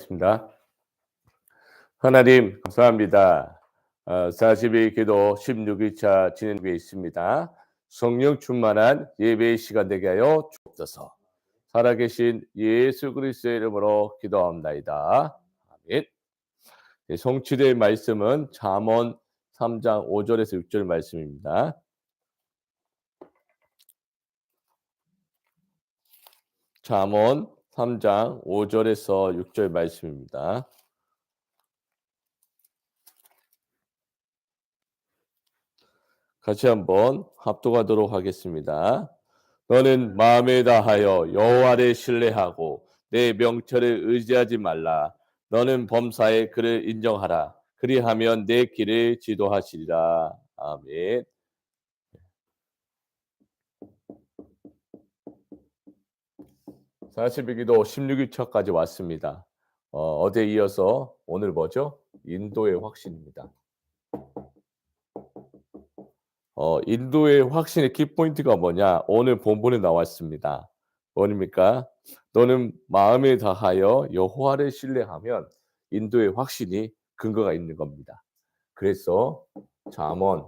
기도하겠습니다. 하나님 감사합니다. 40일 기도 16일차 진행되고 있습니다. 성령 충만한 예배의 시간 되게 하여 주옵소서. 살아계신 예수 그리스도의 이름으로 기도합나이다. 아멘. 네, 성취될 말씀은 잠언 3장 5절에서 6절 말씀입니다. 잠언 3장 5절에서 6절 말씀입니다. 같이 한번 합독하도록 하겠습니다. 너는 마음에 다하여 여호와를 신뢰하고 내 명철을 의지하지 말라. 너는 범사에 그를 인정하라. 그리하면 내 길을 지도하시리라. 아멘. 40일 기도 16일차까지 왔습니다. 어제 이어서 오늘 뭐죠? 인도의 확신입니다. 인도의 확신의 키포인트가 뭐냐? 오늘 본문에 나왔습니다. 뭐입니까? 너는 마음에 다하여 여호와를 신뢰하면 인도의 확신이 근거가 있는 겁니다. 그래서 잠언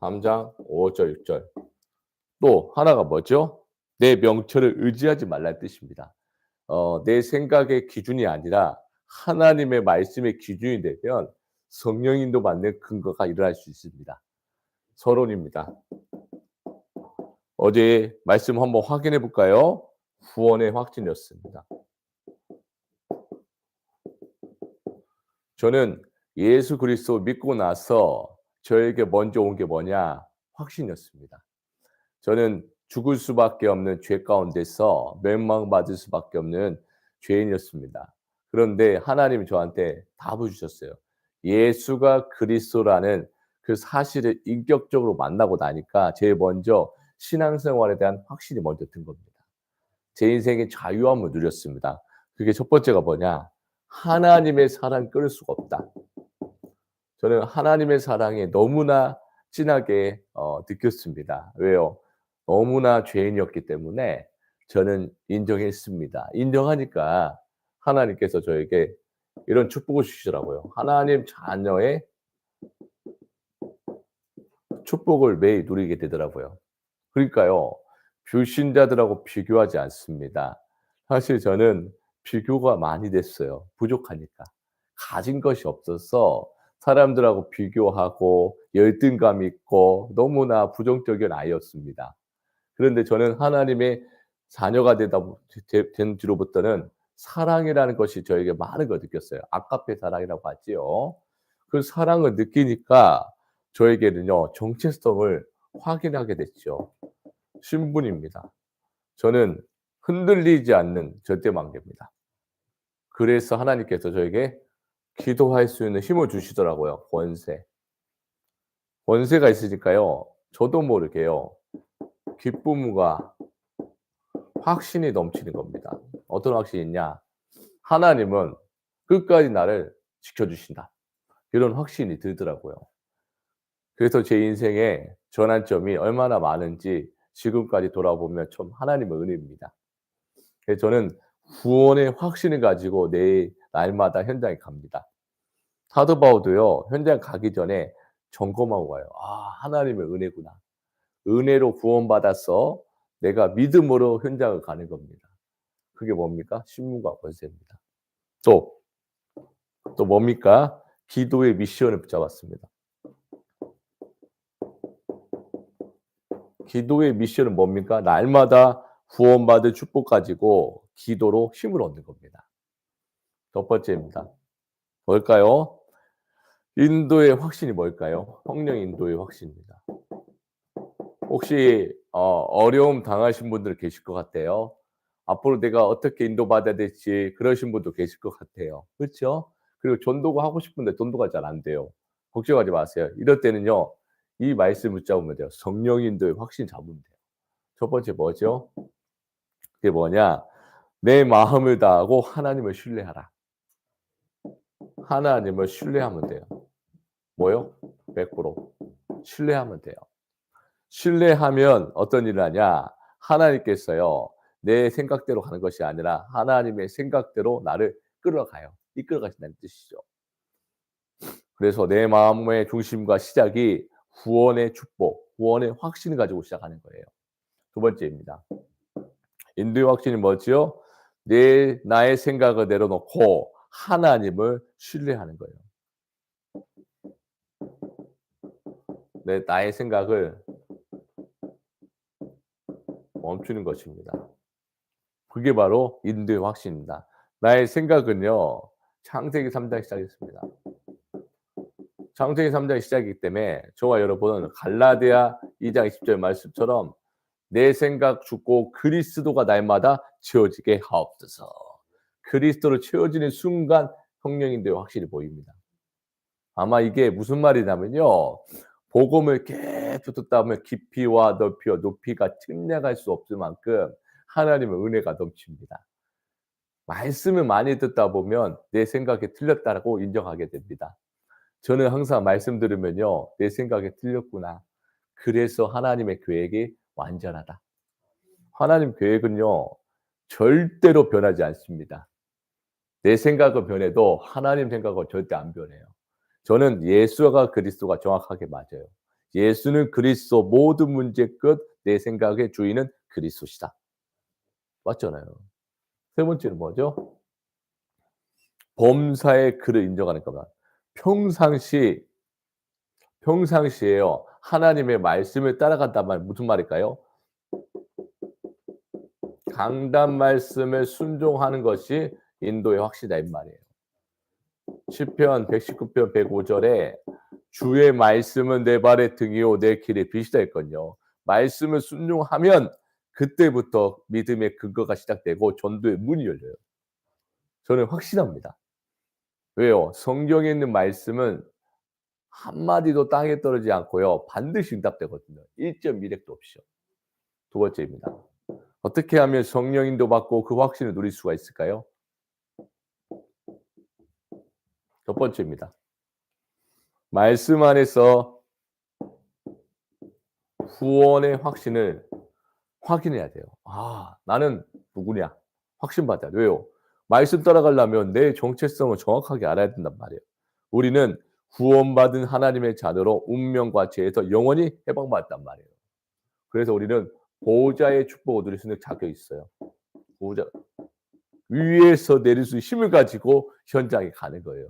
3장 5절 6절 또 하나가 뭐죠? 내 명철을 의지하지 말라는 뜻입니다. 내 생각의 기준이 아니라 하나님의 말씀의 기준이 되면 성령 인도 받는 근거가 일어날 수 있습니다. 서론입니다. 어제 말씀 한번 확인해 볼까요? 구원의 확신이었습니다. 저는 예수 그리스도 믿고 나서 저에게 먼저 온 게 뭐냐? 확신이었습니다. 저는 죽을 수밖에 없는 죄 가운데서 멸망받을 수밖에 없는 죄인이었습니다. 그런데 하나님이 저한테 답을 주셨어요. 예수가 그리스도라는 그 사실을 인격적으로 만나고 나니까 제일 먼저 신앙생활에 대한 확신이 먼저 든 겁니다. 제 인생의 자유함을 누렸습니다. 그게 첫 번째가 뭐냐? 하나님의 사랑 끊을 수가 없다. 저는 하나님의 사랑에 너무나 진하게 느꼈습니다. 왜요? 너무나 죄인이었기 때문에 저는 인정했습니다. 인정하니까 하나님께서 저에게 이런 축복을 주시더라고요. 하나님 자녀의 축복을 매일 누리게 되더라고요. 그러니까요. 불신자들하고 비교하지 않습니다. 사실 저는 비교가 많이 됐어요, 부족하니까. 가진 것이 없어서 사람들하고 비교하고 열등감 있고 너무나 부정적인 아이였습니다. 그런데 저는 하나님의 자녀가 된 뒤로부터는 사랑이라는 것이 저에게 많은 걸 느꼈어요. 아가페 사랑이라고 하지요. 그 사랑을 느끼니까 저에게는요, 정체성을 확인하게 됐죠. 신분입니다. 저는 흔들리지 않는 절대망대입니다. 그래서 하나님께서 저에게 기도할 수 있는 힘을 주시더라고요. 권세. 권세가 있으니까요. 저도 모르게요. 기쁨과 확신이 넘치는 겁니다. 어떤 확신이 있냐? 하나님은 끝까지 나를 지켜주신다. 이런 확신이 들더라고요. 그래서 제 인생의 전환점이 얼마나 많은지 지금까지 돌아보면 참 하나님의 은혜입니다. 그래서 저는 구원의 확신을 가지고 내 날마다 현장에 갑니다. 사도 바울도요, 현장 가기 전에 점검하고 가요. '아, 하나님의 은혜구나. 은혜로 구원받아서 내가 믿음으로 현장을 가는 겁니다.' 그게 뭡니까? 신분과 권세입니다. 또, 또 뭡니까? 기도의 미션을 붙잡았습니다. 기도의 미션은 뭡니까? 날마다 구원받을 축복 가지고 기도로 힘을 얻는 겁니다. 첫 번째입니다. 뭘까요? 인도의 확신이 뭘까요? 성령 인도의 확신입니다. 혹시 어려움 당하신 분들 계실 것 같아요. 앞으로 내가 어떻게 인도받아야 될지 그러신 분도 계실 것 같아요. 그렇죠? 그리고 전도가 하고 싶은데 전도가 잘 안 돼요. 걱정하지 마세요. 이럴 때는요, 이 말씀 붙잡으면 돼요. 성령 인도의 확신 잡으면 돼요. 첫 번째 뭐죠? 그게 뭐냐? 내 마음을 다하고 하나님을 신뢰하라. 하나님을 신뢰하면 돼요. 뭐요? 100% 신뢰하면 돼요. 신뢰하면 어떤 일을 하냐? 하나님께서요, 내 생각대로 가는 것이 아니라 하나님의 생각대로 나를 끌어가요. 이끌어 가신다는 뜻이죠. 그래서 내 마음의 중심과 시작이 구원의 축복, 구원의 확신을 가지고 시작하는 거예요. 두 번째입니다. 인도의 확신이 뭐지요? 나의 생각을 내려놓고 하나님을 신뢰하는 거예요. 나의 생각을 멈추는 것입니다. 그게 바로 인도의 확신입니다. 나의 생각은요. 창세기 3장 시작했습니다. 창세기 3장 시작이기 때문에 저와 여러분은 갈라디아 2장 20절 말씀처럼 내 생각 죽고 그리스도가 날마다 채워지게 하옵소서. 그리스도로 채워지는 순간 성령인도의 확실히 보입니다. 아마 이게 무슨 말이냐면요. 복음을 계속 듣다 보면 깊이와 넓이와 높이가 측량할 수 없을 만큼 하나님의 은혜가 넘칩니다. 말씀을 많이 듣다 보면 내 생각이 틀렸다라고 인정하게 됩니다. 저는 항상 말씀 들으면요. 내 생각이 틀렸구나. 그래서 하나님의 계획이 완전하다. 하나님 계획은요. 절대로 변하지 않습니다. 내 생각은 변해도 하나님 생각은 절대 안 변해요. 저는 예수가 그리스도가 정확하게 맞아요. 예수는 그리스도 모든 문제 끝 내 생각의 주인은 그리스도시다. 맞잖아요. 세 번째는 뭐죠? 범사의 그를 인정하는 겁니다. 평상시에요. 하나님의 말씀을 따라간단 말 무슨 말일까요? 강단 말씀에 순종하는 것이 인도의 확신이다 이 말이에요. 시편 119편 105절에 주의 말씀은 내 발의 등이요 내 길의 빛이다 했거든요. 말씀을 순종하면 그때부터 믿음의 근거가 시작되고 전도의 문이 열려요. 저는 확신합니다. 왜요? 성경에 있는 말씀은 한마디도 땅에 떨어지지 않고요. 반드시 응답되거든요. 1.1핵도 없이요. 두 번째입니다. 어떻게 하면 성령 인도받고 그 확신을 누릴 수가 있을까요? 첫 번째입니다. 말씀 안에서 구원의 확신을 확인해야 돼요. 아, 나는 누구냐? 확신받아야 돼요. 왜요? 말씀 따라가려면 내 정체성을 정확하게 알아야 된단 말이에요. 우리는 구원받은 하나님의 자녀로 운명과 죄에서 영원히 해방받았단 말이에요. 그래서 우리는 보호자의 축복을 누릴 수 있는 자격이 있어요. 보호자 위에서 내릴 수 있는 힘을 가지고 현장에 가는 거예요.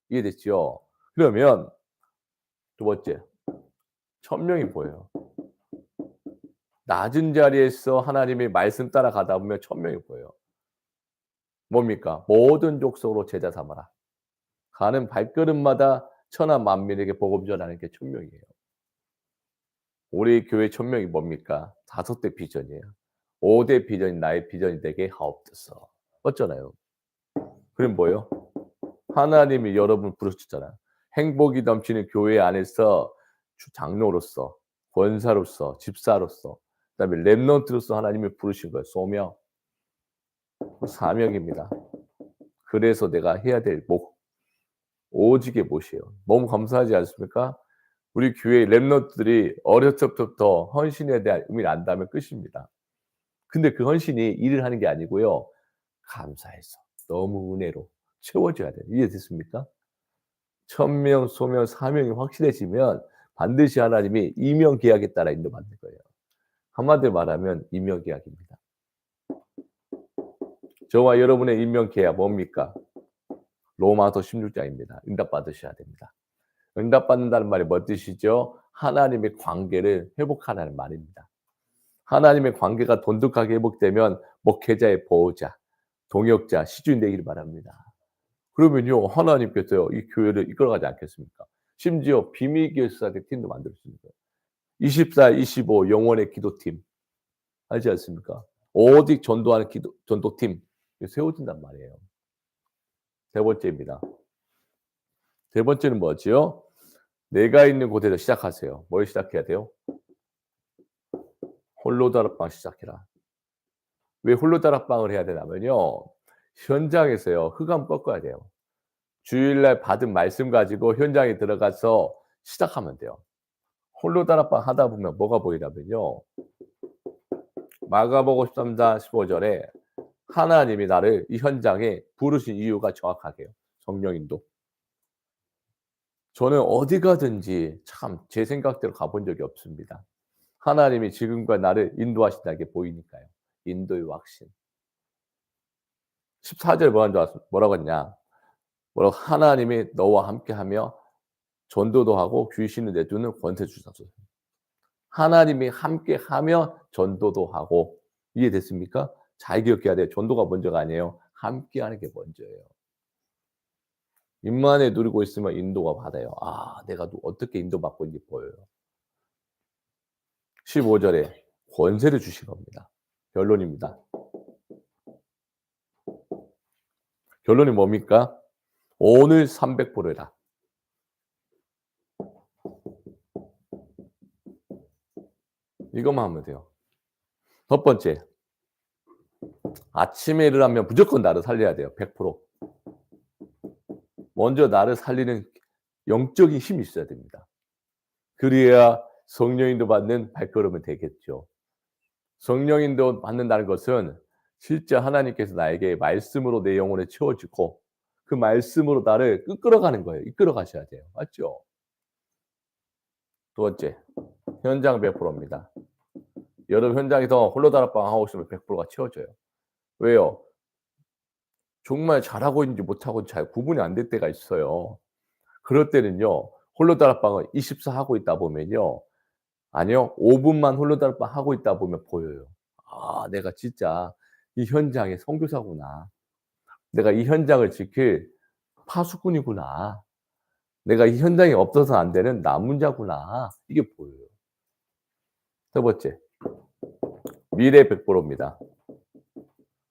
이해됐죠? 그러면 두 번째, 천명이 보여요. 낮은 자리에서 하나님의 말씀 따라가다 보면 천명이 보여요. 뭡니까? 모든 족속으로 제자 삼아라. 가는 발걸음마다 천하 만민에게 복음 전하는 게 천명이에요. 우리 교회 천명이 뭡니까? 5대 비전이에요. 5대 비전이 나의 비전이 되게 하옵소서. 맞잖아요. 그럼 뭐예요? 하나님이 여러분을 부르셨잖아요. 행복이 넘치는 교회 안에서 장로로서, 권사로서, 집사로서, 그다음에 렘넌트로서 하나님이 부르신 거예요. 소명. 사명입니다. 그래서 내가 해야 될 오직의 몫이에요. 너무 감사하지 않습니까? 우리 교회 렘넌트들이 어렸을 때부터 헌신에 대한 의미를 안다면 끝입니다. 근데 그 헌신이 일을 하는 게 아니고요. 감사해서 너무 은혜로 채워져야 돼요. 이해됐습니까? 천명, 소명, 사명이 확실해지면 반드시 하나님이 이명 계약에 따라 인도받는 거예요. 한마디로 말하면 이명 계약입니다. 저와 여러분의 임명 계약 뭡니까? 로마서 16장입니다. 응답받으셔야 됩니다. 응답받는다는 말이 뭔 뜻이죠? 하나님의 관계를 회복하라는 말입니다. 하나님의 관계가 돈독하게 회복되면 목회자의 보호자, 동역자, 시주인 되기를 바랍니다. 그러면요 하나님께서요 이 교회를 이끌어가지 않겠습니까? 심지어 비밀교사들 팀도 만들었습니다. 24, 25 영원의 기도팀 알지 않습니까? 오직 전도하는 전도팀 세워진단 말이에요. 세 번째입니다. 세 번째는 뭐지요? 내가 있는 곳에서 시작하세요. 뭘 시작해야 돼요? 홀로 다락방 시작해라. 왜 홀로 다락방을 해야 되냐면요. 현장에서요. 흑암 꺾어야 돼요. 주일날 받은 말씀 가지고 현장에 들어가서 시작하면 돼요. 홀로 다락방 하다 보면 뭐가 보이냐면요. 마가복음 13장 15절에 하나님이 나를 이 현장에 부르신 이유가 정확하게요. 성령인도. 저는 어디 가든지 참 제 생각대로 가본 적이 없습니다. 하나님이 지금과 나를 인도하신다는 게 보이니까요. 인도의 확신. 14절 뭐라고 했냐. 뭐라고 "하나님이 너와 함께하며 전도도 하고 귀신을 내쫓는 권세 주소서." 하나님이 함께하며 전도도 하고. 이해됐습니까? 잘 기억해야 돼요. 전도가 먼저가 아니에요. 함께하는 게 먼저예요. 임만에 누리고 있으면 인도가 받아요. 아 내가 어떻게 인도받고 있는지 보여요. 15 절에 권세를 주신 겁니다. 결론입니다. 결론이 뭡니까? 오늘 300% 해라. 이것만 하면 돼요. 첫 번째, 아침에 일어나면 무조건 나를 살려야 돼요. 100%. 먼저 나를 살리는 영적인 힘이 있어야 됩니다. 그래야 성령인도 받는 발걸음은 되겠죠. 성령인도 받는다는 것은 실제 하나님께서 나에게 말씀으로 내 영혼을 채워주고 그 말씀으로 나를 이끌어가는 거예요. 이끌어 가셔야 돼요. 맞죠? 두 번째, 현장 100%입니다. 여러분 현장에서 홀로 다락방 하고 있으면 100%가 채워져요. 왜요? 정말 잘하고 있는지 못하고 잘 구분이 안 될 때가 있어요. 그럴 때는요. 홀로 다락방을 24 하고 있다 보면요. 아니요. 5 분만 홀로 다락방 하고 있다 보면 보여요. '아 내가 진짜 이 현장의 선교사구나. 내가 이 현장을 지킬 파수꾼이구나. 내가 이 현장에 없어서는 안 되는 남은 자구나.' 이게 보여요. 세 번째, 미래 100%입니다.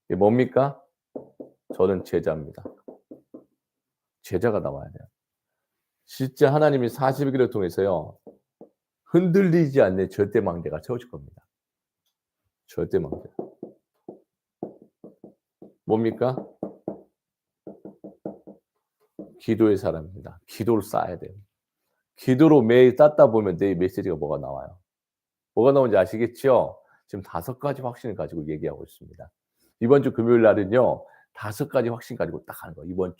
이게 뭡니까? 저는 제자입니다. 제자가 나와야 돼요. 진짜 하나님이 40일 기를 통해서요. 흔들리지 않는 절대 망대가 세워질 겁니다. 절대 망대. 뭡니까? 기도의 사람입니다. 기도를 쌓아야 돼요. 기도로 매일 쌓다 보면 내 메시지가 뭐가 나와요. 뭐가 나오는지 아시겠죠? 지금 5가지 확신을 가지고 얘기하고 있습니다. 이번 주 금요일 날은요. 5가지 확신 가지고 딱 하는 거예요. 이번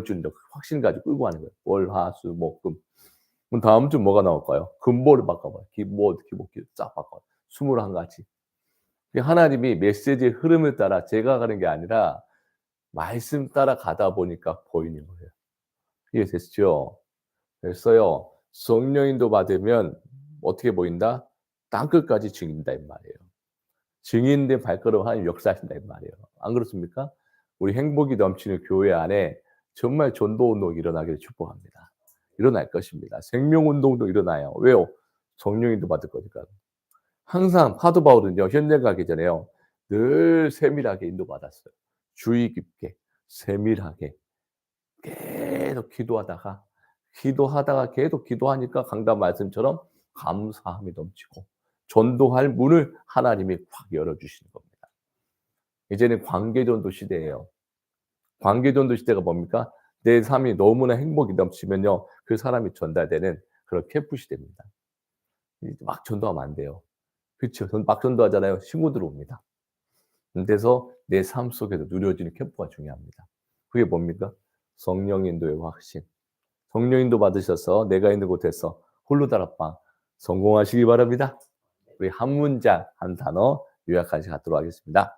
주는 확신 가지고 끌고 가는 거예요. 월, 화, 수, 목, 금. 그럼 다음 주 뭐가 나올까요? 근본을 바꿔봐요. 기본, 싹 바꿔요. 21가지. 하나님이 메시지의 흐름을 따라 제가 가는 게 아니라 말씀 따라 가다 보니까 보이는 거예요. 이해되시죠? 그래서요. 성령인도 받으면 어떻게 보인다? 땅끝까지 증인다 이 말이에요. 증인된 발걸음 하나님 역사하신다 이 말이에요. 안 그렇습니까? 우리 행복이 넘치는 교회 안에 정말 전도 운동이 일어나기를 축복합니다. 일어날 것입니다. 생명 운동도 일어나요. 왜요? 성령인도 받을 거니까. 항상 사도 바울은요. 현장 가기 전에요. 늘 세밀하게 인도받았어요. 주의 깊게 세밀하게 계속 기도하다가 계속 기도하니까 강단 말씀처럼 감사함이 넘치고 전도할 문을 하나님이 확 열어 주시는 겁니다. 이제는 관계전도 시대예요. 관계전도 시대가 뭡니까? 내 삶이 너무나 행복이 넘치면요. 그 사람이 전달되는 그런 캠프 시대입니다. 막 전도하면 안 돼요. 그렇죠. 막 전도하잖아요. 신고 들어옵니다. 그래서 내 삶 속에서 누려지는 캠프가 중요합니다. 그게 뭡니까? 성령 인도의 확신. 성령 인도 받으셔서 내가 있는 곳에서 홀로 다락방 성공하시기 바랍니다. 우리 한 문장 한 단어 요약까지 갖도록 하겠습니다.